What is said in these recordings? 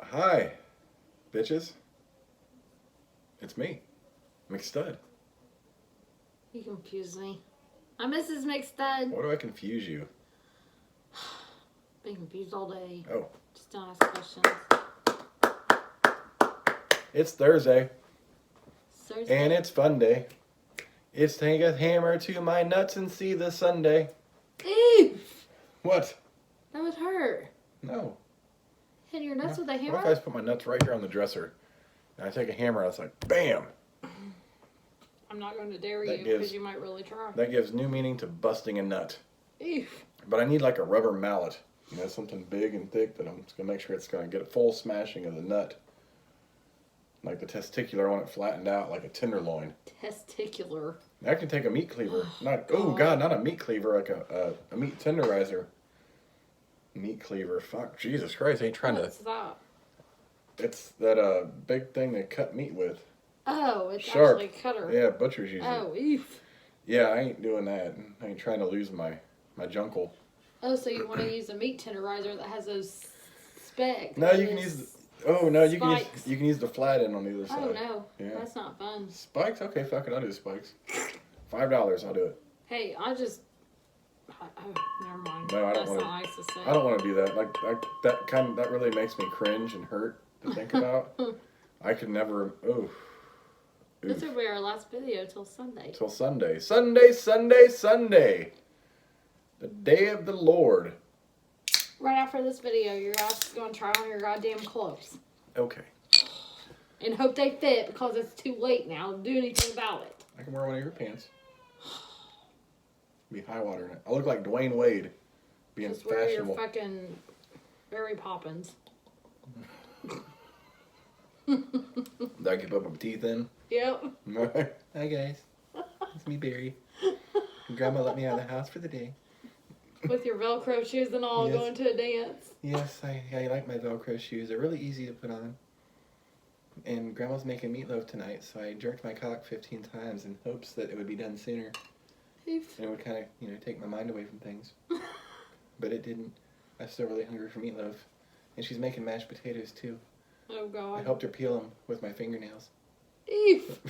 Hi, bitches. It's me, McStud. You confuse me. I'm Mrs. McStud. Why do I confuse you? Been confused all day. Oh, Just don't ask questions. it's Thursday, Thursday. and it's fun day. It's take a hammer to my nuts and see the Sunday. Ew! What? That would hurt. No. Hit your nuts with a What if I hammer? just put my nuts right here on the dresser, and I take a hammer and it's like, bam! I'm not going to dare That you gives- because you might really try. That gives new meaning to busting a nut. Ew. But I need like a rubber mallet. You know, something big and thick that I'm just going to make sure it's going to get a full smashing of the nut. Like the testicular, I want it flattened out like a tenderloin. Testicular. I can take a meat cleaver. Not a meat cleaver, like a meat tenderizer. Meat cleaver. Fuck, Jesus Christ, I ain't trying What's that? It's that big thing they cut meat with. Oh, it's Sharp. actually a cutter. Yeah, butchers use it. Oh, ew. Yeah, I ain't doing that. I ain't trying to lose my junkle. Oh, so you want to use a meat tenderizer that has those specks? No, you can use. Oh no, you Spikes. can use the flat end on either side. Oh, no. Yeah. That's not fun. Spikes? Okay, fuck it, I'll do spikes. $5, I'll do it. Hey, oh, never mind. No, I don't That's wanna- not nice to say. I don't want to do that. Like that really makes me cringe and hurt to think about. I could never. Oh. This will be our last video till Sunday. Till Sunday. Sunday. The day of the Lord. Right after this video, your ass is going to try on your goddamn clothes. Okay. And hope they fit because it's too late now to do anything about it. I can wear one of your pants. Be high water in it. I look like Dwayne Wade. Being Just wear your fashionable. fucking Mary Poppins. Did I keep up my teeth in? Yep. Hi guys. It's me, Barry. Grandma let me out of the house for the day. With your Velcro shoes and all Yes. going to a dance. Yes, I like my Velcro shoes. They're really easy to put on. And Grandma's making meatloaf tonight, so I jerked my cock 15 times in hopes that it would be done sooner. Oof. And it would kind of, take my mind away from things. But it didn't. I'm still really hungry for meatloaf. And she's making mashed potatoes, too. Oh, I God. helped her peel them with my fingernails. Oof.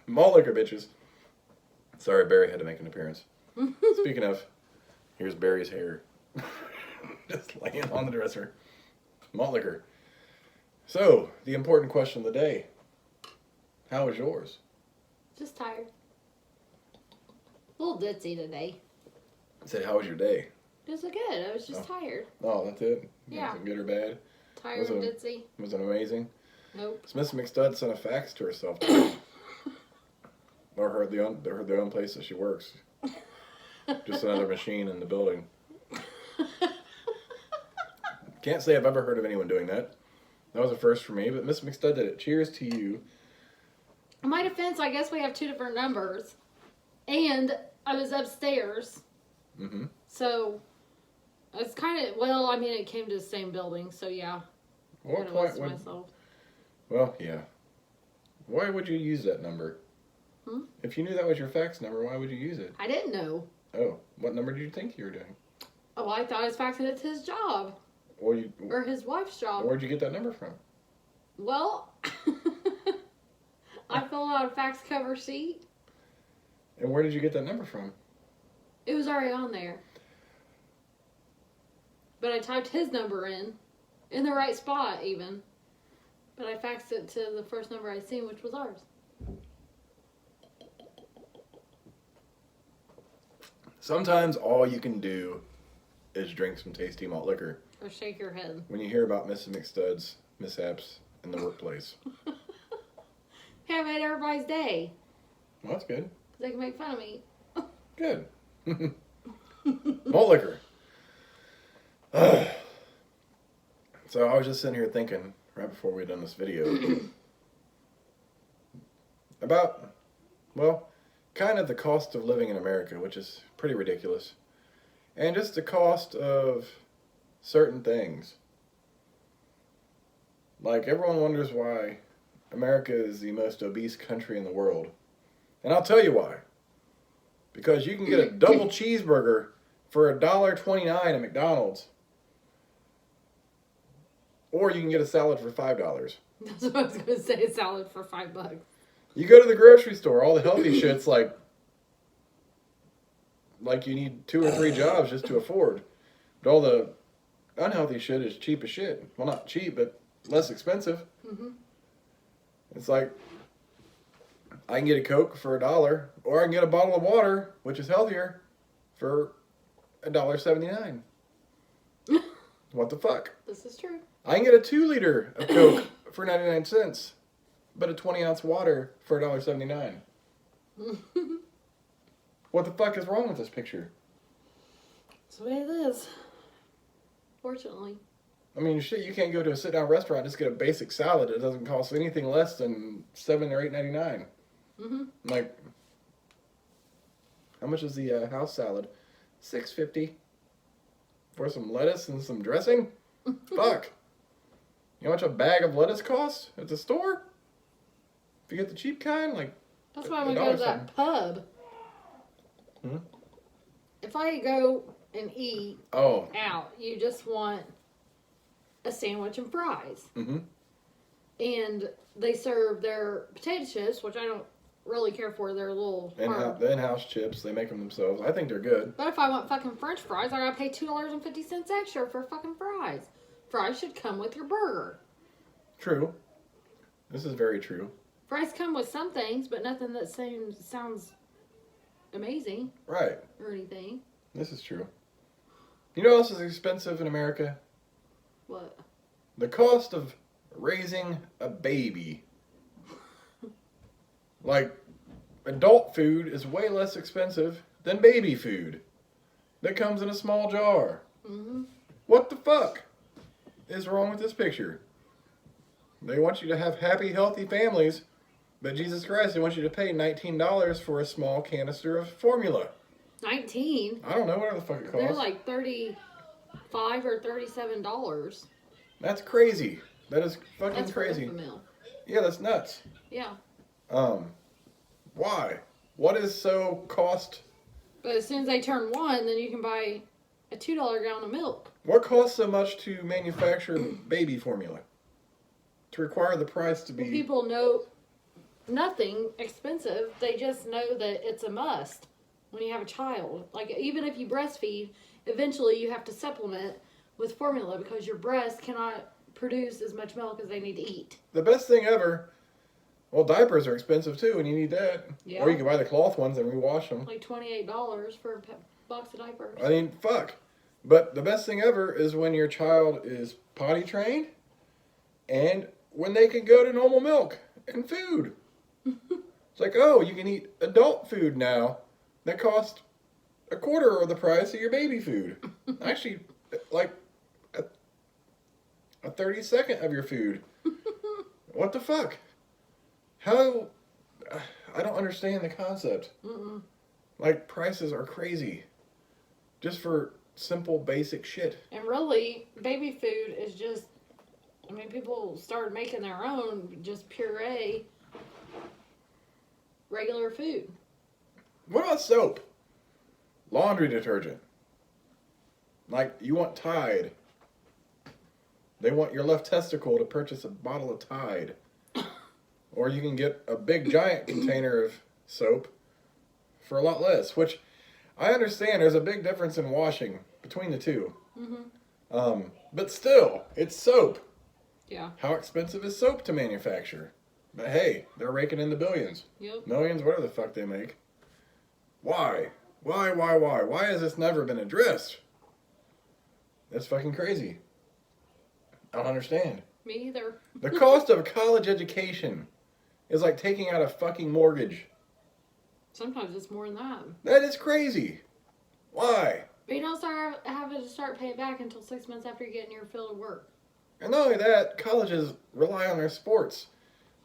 Malt liquor, bitches. Sorry, Barry had to make an appearance. Speaking of, here's Barry's hair. Just laying on the dresser. Malt liquor. So, the important question of the day. How was yours? Just tired. A little ditzy today. I said, how was your day? It was good. I was just tired. Oh, that's it? Yeah. Was it good or bad? Tired Was and it- ditzy. Was it amazing? Nope. Miss McStud sent a fax to herself. Or the own place that she works. Just another machine in the building. Can't say I've ever heard of anyone doing that. That was a first for me, but Miss McStud did it. Cheers to you. In my defense, I guess we have two different numbers. And I was upstairs. Mm-hmm. So, it's kind of, well, I mean, it came to the same building, so yeah. What It was point to would... myself. Well, yeah. Why would you use that number? Hmm? If you knew that was your fax number, why would you use it? I didn't know. Oh, what number did you think you were doing? Oh, I thought I was faxing it to his job. Or his wife's job. Where'd you get that number from? Well, I filled out a fax cover sheet. And where did you get that number from? It was already on there. But I typed his number in the right spot even. But I faxed it to the first number I seen, which was ours. Sometimes all you can do is drink some tasty malt liquor Or shake your head. when you hear about Mrs. McStud's mishaps in the workplace. Hey, I made everybody's day. Well, that's good. 'Cause they can make fun of me. Good. Malt liquor. So I was just sitting here thinking, right before we had done this video, about, well, kind of the cost of living in America, which is pretty ridiculous. And just the cost of certain things. Like, everyone wonders why America is the most obese country in the world. And I'll tell you why. Because you can get a double cheeseburger for $1.29 at McDonald's. Or you can get a salad for $5. That's what I was gonna say. A salad for $5. You go to the grocery store, all the healthy shit's like you need 2 or 3 jobs just to afford. But all the unhealthy shit is cheap as shit. Well, not cheap, but less expensive. Mm-hmm. It's like I can get a Coke for $1, or I can get a bottle of water, which is healthier, for $1.79. What the fuck? This is true. I can get a 2-liter of Coke for 99 cents, but a 20-ounce water for $1.79. What the fuck is wrong with this picture? That's the way it is. Fortunately. I mean, shit, you can't go to a sit-down restaurant and just get a basic salad. It doesn't cost anything less than $7 or $8.99. Mm-hmm. Like, how much is the house salad? $6.50 for some lettuce and some dressing. Fuck. You know how much a bag of lettuce costs at the store? If you get the cheap kind, like that's why we go to that pub. Hmm? If I go and eat out, you just want a sandwich and fries. Mm-hmm. And they serve their potato chips, which I don't really care for. They're a little hard. The in-house chips, they make them themselves. I think they're good. But if I want fucking French fries, I gotta pay $2.50 extra for fucking fries. Fries should come with your burger. True. This is very true. Fries come with some things, but nothing that sounds amazing. Right. Or anything. This is true. You know what else is expensive in America? What? The cost of raising a baby. Like, adult food is way less expensive than baby food that comes in a small jar. Mm-hmm. What the fuck is wrong with this picture? They want you to have happy, healthy families, but Jesus Christ, they want you to pay $19 for a small canister of formula. 19? I don't know, whatever the fuck it costs. They're like $35 or $37. That's crazy. That is fucking That's crazy. For Infamil. Yeah, that's nuts. Yeah. Why? What is so cost? But as soon as they turn 1, then you can buy a $2 gallon of milk. What costs so much to manufacture baby formula? To require the price to be... Well, people know nothing expensive. They just know that it's a must when you have a child. Like, even if you breastfeed, eventually you have to supplement with formula because your breast cannot produce as much milk as they need to eat. The best thing ever... Well, diapers are expensive too, and you need that. Yeah. Or you can buy the cloth ones and rewash them. Like $28 for a box of diapers. I mean, fuck. But the best thing ever is when your child is potty trained and when they can go to normal milk and food. It's like, oh, you can eat adult food now that costs a quarter of the price of your baby food. Actually, like a 32nd of your food. What the fuck? How? I don't understand the concept. Mm-mm. Like, prices are crazy. Just for simple, basic shit. And really, baby food is just... I mean, people started making their own just puree, regular food. What about soap? Laundry detergent. Like, you want Tide. They want your left testicle to purchase a bottle of Tide. Or you can get a big giant container of soap for a lot less. Which, I understand there's a big difference in washing between the two. Mm-hmm. But still, it's soap. Yeah. How expensive is soap to manufacture? But hey, they're raking in the billions. Yep. Millions, whatever the fuck they make. Why? Why has this never been addressed? That's fucking crazy. I don't understand. Me either. The cost of a college education is like taking out a fucking mortgage. Sometimes it's more than that. That is crazy. Why? But you don't start having to start paying back until 6 months after you get in your field of work. And not only that, colleges rely on their sports.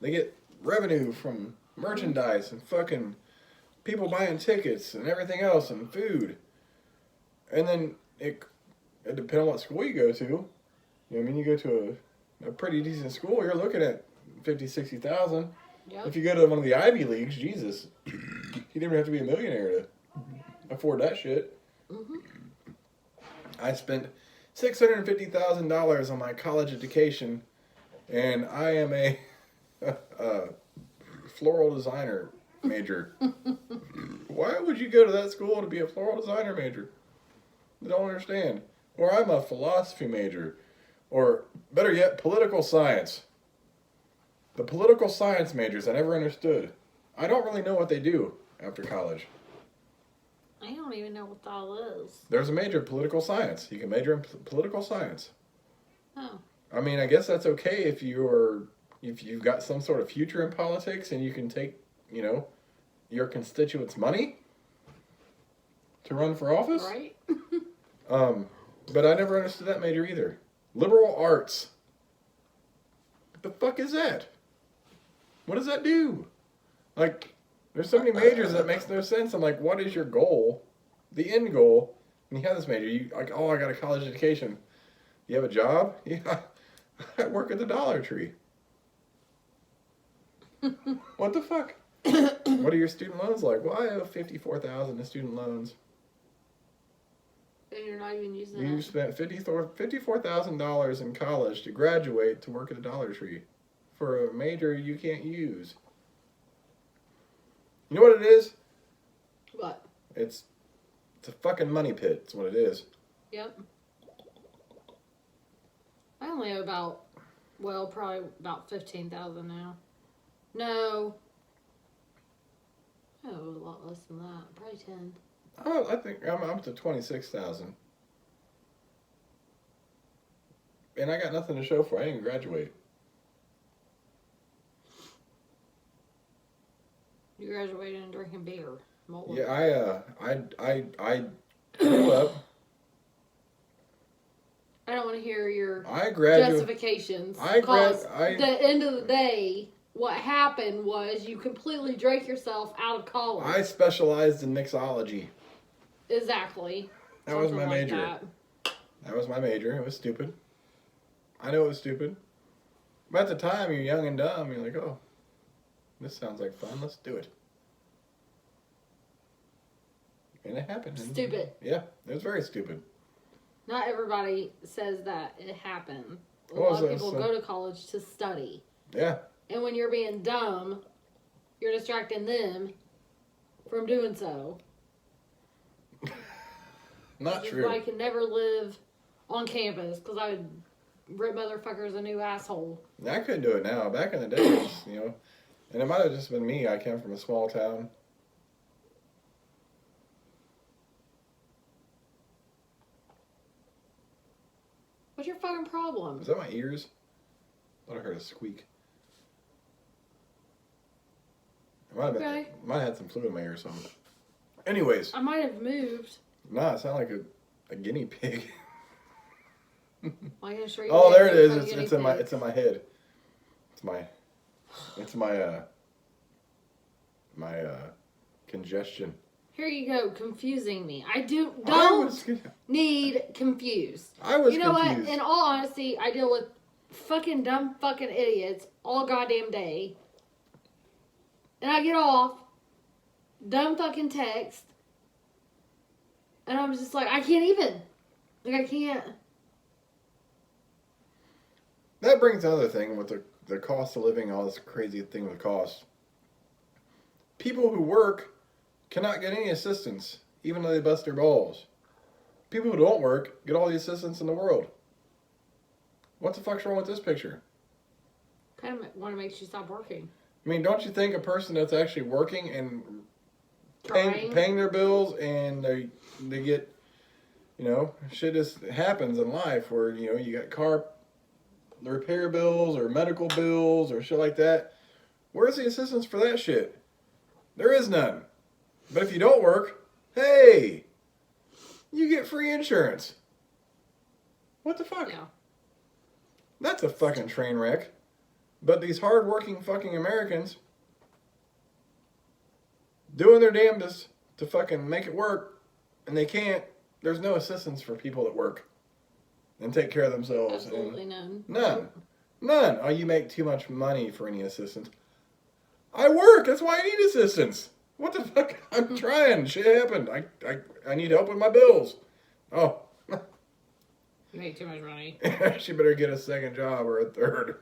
They get revenue from merchandise and fucking people buying tickets and everything else and food. And then it depends on what school you go to. You know, I mean, you go to a pretty decent school, you're looking at 50, 60,000. Yep. If you go to one of the Ivy Leagues, Jesus, you didn't even have to be a millionaire to afford that shit. Mm-hmm. I spent $650,000 on my college education, and I am a floral designer major. Why would you go to that school to be a floral designer major? I don't understand. Or I'm a philosophy major. Or, better yet, political science. The political science majors I never understood. I don't really know what they do after college. I don't even know what that is. There's a major in political science. You can major in political science. Oh. I mean, I guess that's okay if you've got some sort of future in politics and you can take, your constituents' money to run for office. Right. But I never understood that major either. Liberal arts. What the fuck is that? What does that do? Like, there's so many majors that makes no sense. I'm like, what is your goal? The end goal. And you have this major. You like, oh, I got a college education. You have a job? Yeah. I work at the Dollar Tree. What the fuck? What are your student loans like? Well, I owe $54,000 in student loans. And you're not even using You it. spent $54,000 in college to graduate to work at the Dollar Tree for a major you can't use. You know what it is? What? It's a fucking money pit. It's what it is. Yep. I only owe probably about 15,000 now. No. I owe a lot less than that. Probably 10. Oh, I think I'm up to 26,000, and I got nothing to show for it. I didn't graduate. You graduated and drinking beer. Malt. Yeah, I grew up. I don't want to hear your At justifications. the the end of the day, what happened was you completely drank yourself out of college. I specialized in mixology. Exactly. That was my Something like major. That was my major. It was stupid. I know it was stupid. But at the time, you're young and dumb. You're like, oh, this sounds like fun. Let's do it. And it happened. Stupid. Yeah, it was very stupid. Not everybody says that it happened. A What lot was of people that? go to college to study. Yeah. And when you're being dumb, you're distracting them from doing so. Not Which is true. why I could never live on campus because I would rip motherfuckers a new asshole. I couldn't do it now. Back in the days, and it might have just been me. I came from a small town. What's your fucking problem? Was that my ears? I thought I heard a squeak. It might have been, Okay. might have had some fluid in my ear or something. Anyways, I might have moved. nah, it sounded like a guinea pig. I can show you. Oh, there it videos is. of It's guinea in my pigs. head. It's my congestion. Here you go, confusing me. I don't was need confused. I was You know confused. what? In all honesty, I deal with fucking dumb fucking idiots all goddamn day. And I get off, dumb fucking text, and I'm just like, I can't even. Like, I can't. That brings another thing with the cost of living, all this crazy thing with cost. People who work cannot get any assistance, even though they bust their balls. People who don't work get all the assistance in the world. What the fuck's wrong with this picture? Kind of want to make you stop working. I mean, don't you think a person that's actually working and Trying. paying their bills and they get, shit just happens in life where, you got car repair bills or medical bills or shit like that. Where's the assistance for that shit? There is none. But if you don't work, hey, you get free insurance. What the fuck? Yeah. That's a fucking train wreck. But these hard-working fucking Americans doing their damnedest to fucking make it work, and they can't. There's no assistance for people that work and take care of themselves. Absolutely none. None. Oh, you make too much money for any assistance. I work. That's why I need assistance. What the fuck? I'm trying. Shit happened. I need help with my bills. Oh. You make too much money. She better get a second job or a third.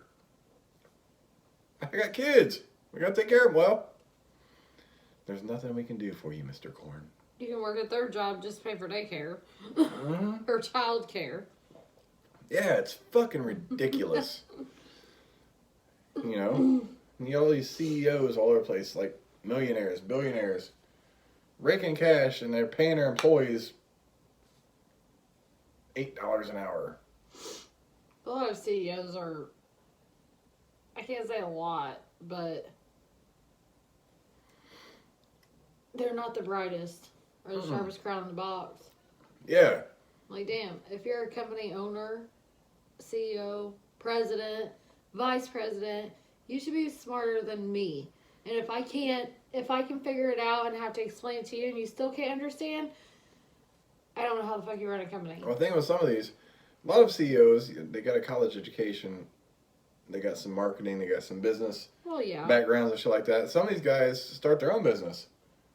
I got kids. We gotta take care of them. Well, there's nothing we can do for you, Mr. Corn. You can work a third job just to pay for daycare. Mm-hmm. Or child care. Yeah, it's fucking ridiculous. You know? And all these CEOs all over the place, like millionaires, billionaires, raking cash, and they're paying their employees $8 an hour. A lot of CEOs are, I can't say a lot, but they're not the brightest or the sharpest crown in the box. Yeah. Like, damn, if you're a company owner, CEO, president, vice president, you should be smarter than me. And if I can figure it out and have to explain it to you and you still can't understand, I don't know how the fuck you run a company. Well, the thing with some of these, a lot of CEOs, they got a college education, they got some marketing, they got some business backgrounds and shit like that. Some of these guys start their own business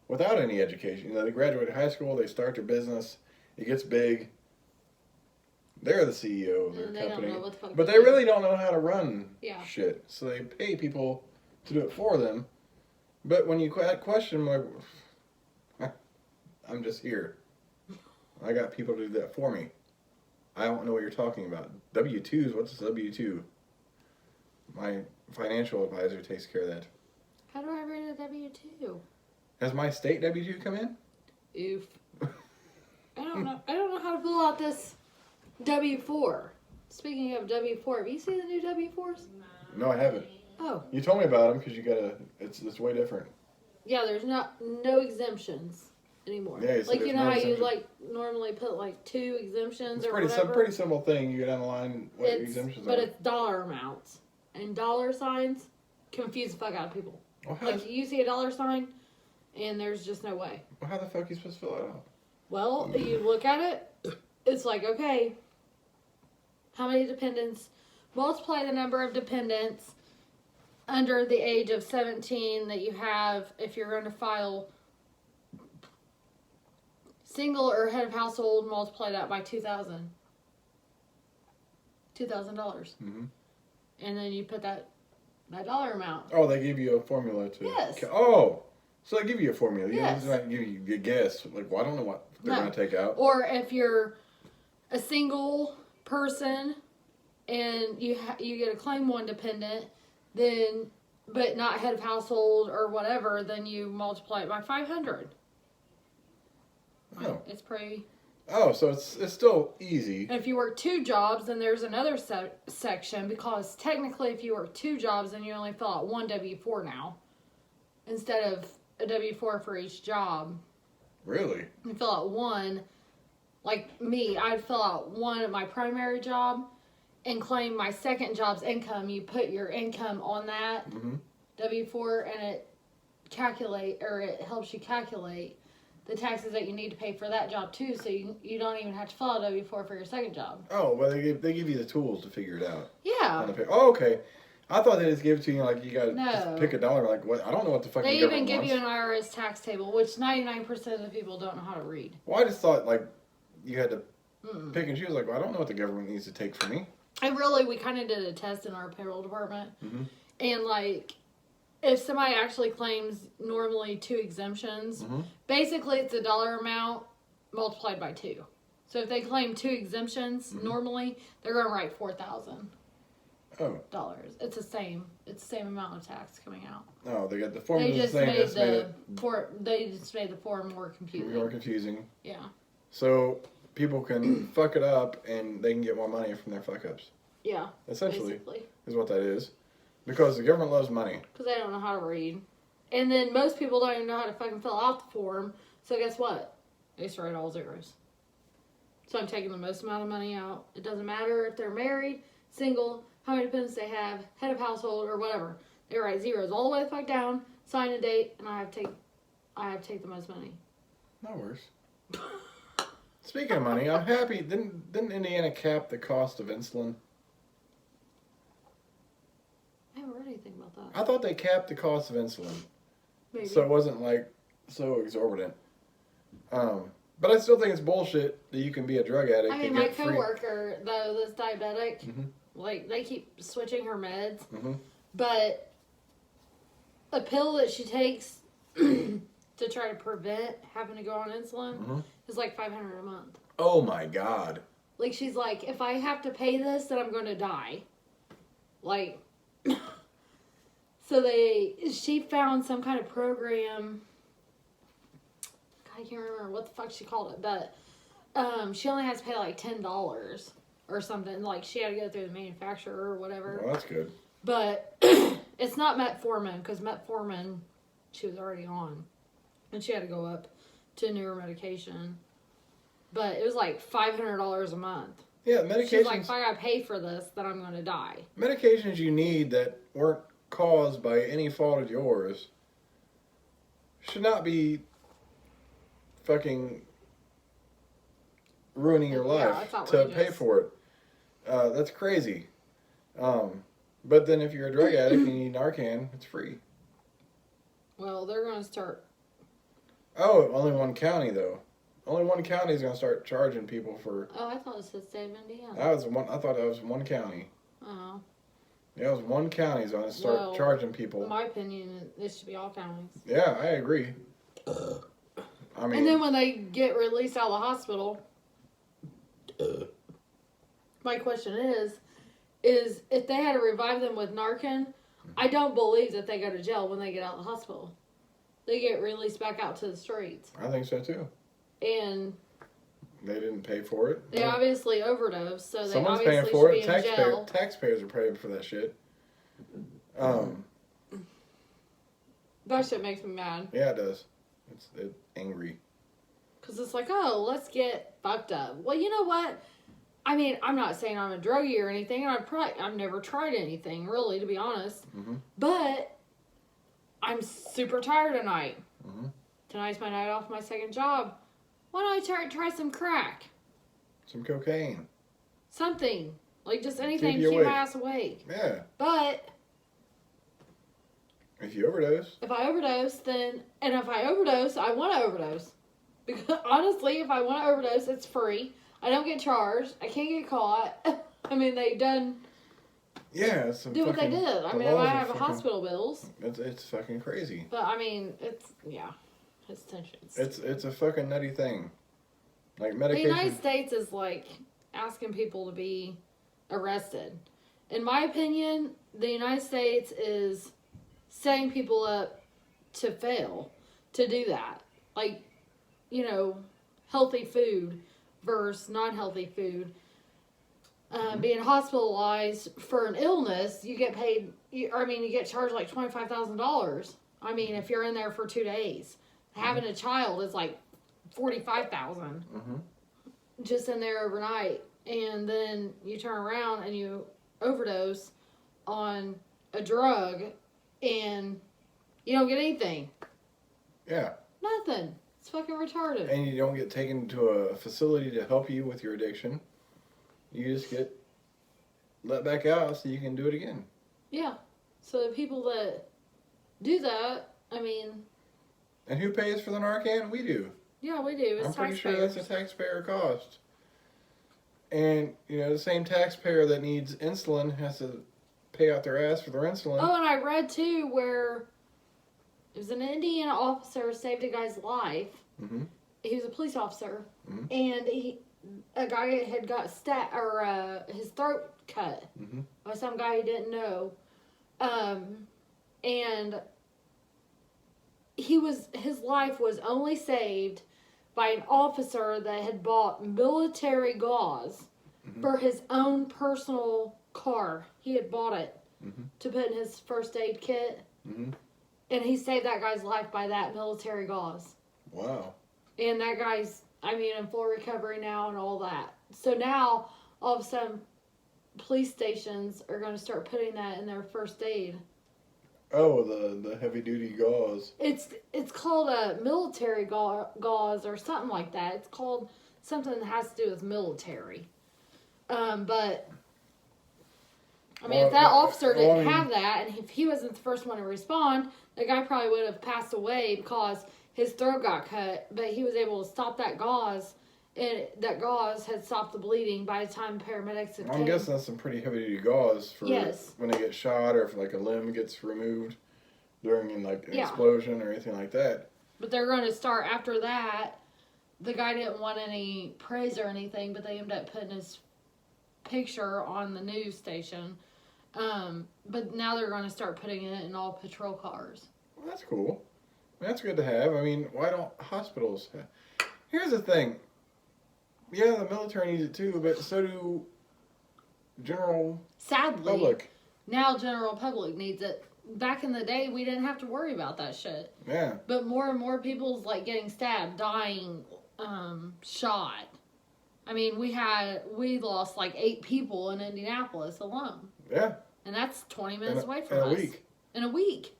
without any education. You know, they graduate high school, they start their business, it gets big. They're the CEO of their company. Don't know what the fuck But they really don't know how to run shit. So they pay people to do it for them. But when you question them, like, I'm just here. I got people to do that for me. I don't know what you're talking about. W-2s, what's a W-2? My financial advisor takes care of that. How do I read a W-2? Has my state W-2 come in? Oof. I don't know how to fill out this W-4. Speaking of W-4, have you seen the new W-4s? No, I haven't. Oh. You told me about them because you gotta. It's way different. Yeah, there's no exemptions anymore. Yeah, so like you know no how exemption. you like normally put like 2 exemptions It's or pretty whatever. pretty simple thing. You go down the line what your exemptions but are. it's dollar amounts and dollar signs confuse the fuck out of people. Well, Like you see a dollar sign, and there's just no way. Well, how the fuck are you supposed to fill it out? Well, you look at it. It's like, okay, how many dependents? Multiply the number of dependents under the age of 17 that you have if you're going to file single or head of household, multiply that by $2,000. Mm-hmm. And then you put that dollar amount. Oh, they give you a formula to. Yes. Oh, so they give you a formula. Yes. You don't give you a guess. Like, well, I don't know what they're going to take out. Or if you're a single person and you get a claim 1 dependent, then, but not head of household or whatever, then you multiply it by 500. Oh. It's pretty. Oh, so it's still easy. And if you work 2 jobs, then there's another section, because technically if you work 2 jobs, then you only fill out 1 W-4 now, instead of a W-4 for each job. Really? You fill out 1. Like me, I'd fill out 1 at my primary job and claim my second job's income. You put your income on that W-4, and it helps you calculate the taxes that you need to pay for that job too, so you don't even have to fill out a W-4 for your second job. Oh, well, they give you the tools to figure it out. Yeah. Oh, okay. I thought they just gave it to you like you got to No. just pick a dollar. Like, what? I don't know what the fucking They government even give wants. you an IRS tax table, which 99% of the people don't know how to read. Well, I just thought like you had to pick and choose. Like, well, I don't know what the government needs to take from me. And really, we kind of did a test in our payroll department. Mm-hmm. And like, if somebody actually claims normally 2 exemptions, basically it's a dollar amount multiplied by 2. So if they claim 2 exemptions normally, they're going to write $4,000. Oh. It's the same amount of tax coming out. Oh, they got the formula They just the same. made They they just made the form more confusing. more confusing. Yeah. So people can fuck it up and they can get more money from their fuck ups. Yeah. Essentially, Basically. is what that is. Because the government loves money. Because they don't know how to read. And then most people don't even know how to fucking fill out the form. So guess what? They just write all zeros. So I'm taking the most amount of money out. It doesn't matter if they're married, single, how many dependents they have, head of household, or whatever. They write zeros all the way the fuck down, sign a date, and I have to take the most money. Not worse. Speaking of money, I'm happy. Didn't Indiana cap the cost of insulin? I haven't read anything about that. I thought they capped the cost of insulin. Maybe. So it wasn't like so exorbitant. But I still think it's bullshit that you can be a drug addict. I mean, and my get free. coworker though, that's diabetic, like they keep switching her meds, but a pill that she takes to try to prevent having to go on insulin is like $500 a month. Oh my God. Like, she's like, if I have to pay this, then I'm going to die. Like, so she found some kind of program. I can't remember what the fuck she called it, but she only has to pay like $10 or something. Like, she had to go through the manufacturer or whatever. Well, that's good. But it's not metformin, because metformin she was already on. And she had to go up to newer medication. But it was like $500 a month. Yeah, medications. She's like, if I gotta pay for this, then I'm gonna die. Medications you need that weren't caused by any fault of yours should not be fucking ruining your life to pay for it. That's crazy. But then if you're a drug addict and you need Narcan, it's free. Well, they're gonna start. Oh, only one county though. Only one county is going to start charging people for. Oh, I thought it said state of Indiana. I thought that was one county. Oh. Yeah, it was one county is going to start charging people. In my opinion, it should be all counties. Yeah, I agree. I mean. And then when they get released out of the hospital, my question is if they had to revive them with Narcan, I don't believe that they go to jail when they get out of the hospital. They get released back out to the streets. I think so too. And they didn't pay for it. They obviously overdosed, so they Someone's obviously paying for should it. be in jail. Taxpayers are paying for that shit. That shit makes me mad. Yeah, it does. It's angry. Because it's like, oh, let's get fucked up. Well, you know what? I mean, I'm not saying I'm a druggie or anything. I've never tried anything, really, to be honest. But I'm super tired tonight. Tonight's my night off my second job. Why don't I try some crack? Some cocaine. Something. Like, just anything to keep my ass awake. Yeah. But if you overdose. If I overdose, I want to overdose. Because, honestly, if I want to overdose, it's free. I don't get charged. I can't get caught. I mean, they done... Yeah, what they did. I mean, I have hospital bills. It's fucking crazy. But, I mean, it's tensions. It's a fucking nutty thing. Like, medication. The United States is like asking people to be arrested. In my opinion, the United States is setting people up to fail to do that. Like, healthy food versus non-healthy food. Being hospitalized for an illness, you get paid, you get charged like $25,000. I mean, if you're in there for 2 days. Having a child is like $45,000 just in there overnight, and then you turn around and you overdose on a drug, and you don't get anything. Yeah. Nothing. It's fucking retarded. And you don't get taken to a facility to help you with your addiction. You just get let back out so you can do it again. Yeah. So the people that do that, I mean. And who pays for the Narcan? We do. Yeah, we do. I'm pretty sure that's a taxpayer cost. And, the same taxpayer that needs insulin has to pay out their ass for their insulin. Oh, and I read, too, where it was an Indiana officer saved a guy's life. He was a police officer. And a guy had got his throat cut by some guy he didn't know. And his life was only saved by an officer that had bought military gauze for his own personal car. He had bought it to put in his first aid kit. And he saved that guy's life by that military gauze. Wow. And that guy's, in full recovery now and all that. So now, all of a sudden, police stations are going to start putting that in their first aid. Oh, the heavy-duty gauze. It's called a military gauze or something like that. It's called something that has to do with military. But, if that officer didn't have that, and if he wasn't the first one to respond, the guy probably would have passed away because his throat got cut, but he was able to stop that gauze, and that gauze had stopped the bleeding by the time paramedics had I'm guessing that's some pretty heavy duty gauze for when they get shot, or if like a limb gets removed during like an explosion or anything like that. But they're going to start after that. The guy didn't want any praise or anything, but they ended up putting his picture on the news station. But now they're going to start putting it in all patrol cars. Well, that's cool. That's good to have. I mean, why don't hospitals have... Here's the thing. Yeah, the military needs it too, but so do general public. Now general public needs it. Back in the day, we didn't have to worry about that shit. Yeah. But more and more people's like getting stabbed, dying, shot. I mean, we lost like 8 people in Indianapolis alone. Yeah. And that's 20 minutes away from us. In a week.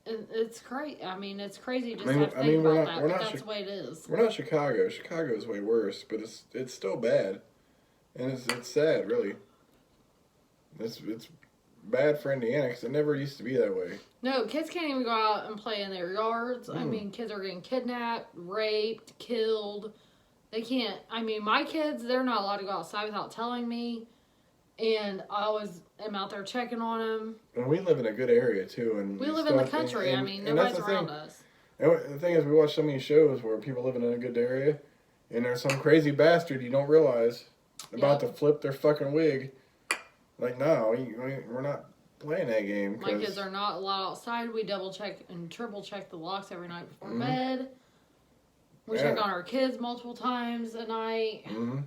And it's crazy. I mean, it's crazy just to have to think about that, but that's the way it is. We're not Chicago. Chicago is way worse, but it's still bad. And it's sad, really. It's bad for Indiana because it never used to be that way. No, kids can't even go out and play in their yards. I mean, kids are getting kidnapped, raped, killed. They can't. I mean, my kids, they're not allowed to go outside without telling me. And I always am out there checking on them. And we live in a good area, too. And we live in the country. I mean, nobody's around us. And the thing is, we watch so many shows where people living in a good area, and there's some crazy bastard you don't realize about to flip their fucking wig. Like, no, we're not playing that game. My kids are not allowed outside. We double check and triple check the locks every night before bed. We check on our kids multiple times a night. Mm-hmm.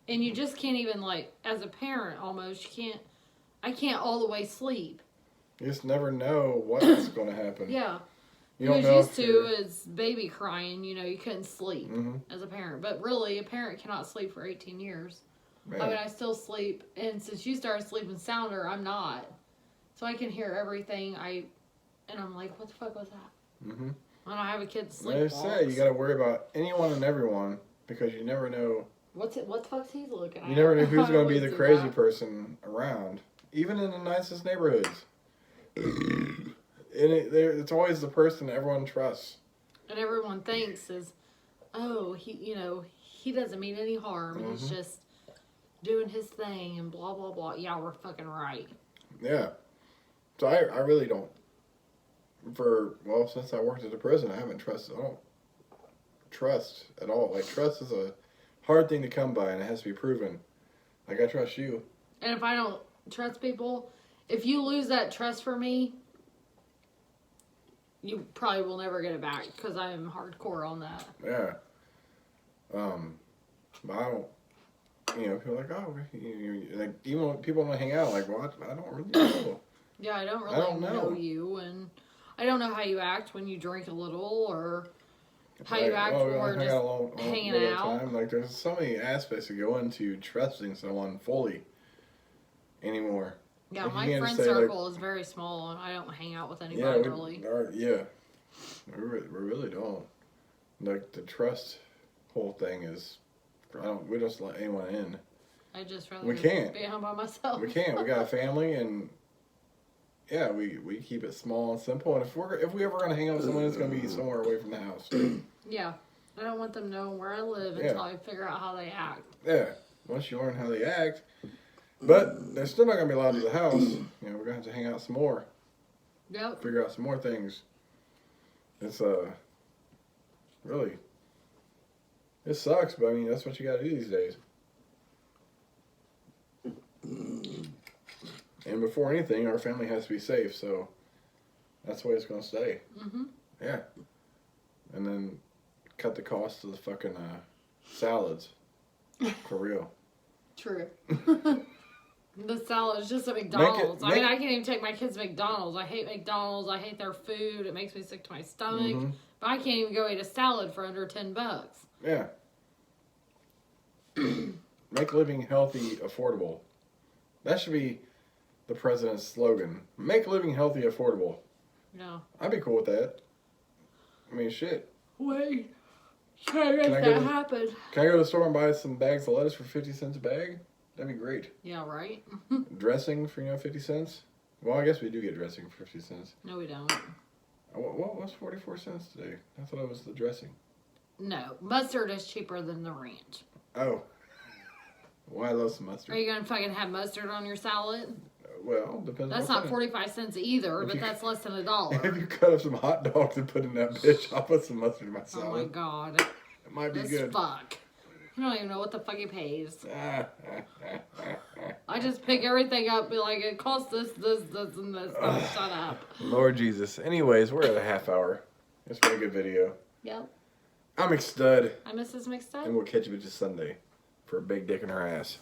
And you just can't even, like, as a parent almost, I can't all the way sleep. You just never know what's going to happen. Yeah. You don't know used to is baby crying, you couldn't sleep as a parent. But really, a parent cannot sleep for 18 years. Man. I mean, I still sleep, and since you started sleeping sounder, I'm not. So I can hear everything. And I'm like, what the fuck was that? Mm-hmm. I don't have a kid sleep. They say you got to worry about anyone and everyone because you never know. What the fuck's he looking at? You never know who's going to be the crazy person around, even in the nicest neighborhoods. And it's always the person everyone trusts. And everyone thinks is, oh, he doesn't mean any harm. Mm-hmm. He's just doing his thing and blah, blah, blah. Yeah, we're fucking right. Yeah. So I really don't. Since I worked at a prison, I haven't trusted. I don't trust at all. Like, trust is a hard thing to come by, and it has to be proven. Like, I trust you. And if I don't trust people, if you lose that trust for me, you probably will never get it back, because I am hardcore on that. Yeah. But I don't, people are like, oh, like, even when people want to hang out, like, well, I don't really know. Yeah, I don't really know you, and I don't know how you act when you drink a little, or how you act when we're just hanging out. Time. Like, there's so many aspects that go into trusting someone fully anymore. Yeah, my friend circle is very small, and I don't hang out with anybody really. We really don't. Like, the trust whole thing is, we just let anyone in. I just rather be home by myself. We can't. We got a family, and yeah, we keep it small and simple. And if we ever gonna hang out with someone, it's gonna be somewhere away from the house. Yeah, I don't want them knowing where I live until I figure out how they act. Yeah, once you learn how they act, but they're still not gonna be allowed to the house. We're gonna have to hang out some more. Yep. Figure out some more things. It's really, it sucks, but I mean that's what you gotta do these days. And before anything, our family has to be safe, so that's the way it's going to stay. Mm-hmm. Yeah. And then cut the cost of the fucking salads. For real. True. The salad is just at McDonald's. I can't even take my kids to McDonald's. I hate McDonald's. I hate their food. It makes me sick to my stomach. Mm-hmm. But I can't even go eat a salad for under $10. Yeah. Make living healthy affordable. That should be the president's slogan. Make living healthy affordable. No. I'd be cool with that. I mean, shit. Wait. Can I make that happen? Can I go to the store and buy some bags of lettuce for 50 cents a bag? That'd be great. Yeah, right? Dressing for, 50 cents? Well, I guess we do get dressing for 50 cents. No, we don't. What was 44 cents today? I thought it was the dressing. No, mustard is cheaper than the ranch. Oh. Well, I love some mustard. Are you gonna fucking have mustard on your salad? Well, depends. That's not 45 cents either, but that's less than $1. If you cut up some hot dogs and put in that bitch, I'll put some mustard in my Oh salad. my god. It might be This good. fuck. You don't even know what the fuck he pays. I just pick everything up, be like, it costs this, and this. Shut up. Lord Jesus. Anyways, we're at a half hour. It's been a good video. Yep. I'm McStud. I'm Mrs. And McStud. we'll catch you bitches Sunday for a big dick in her ass.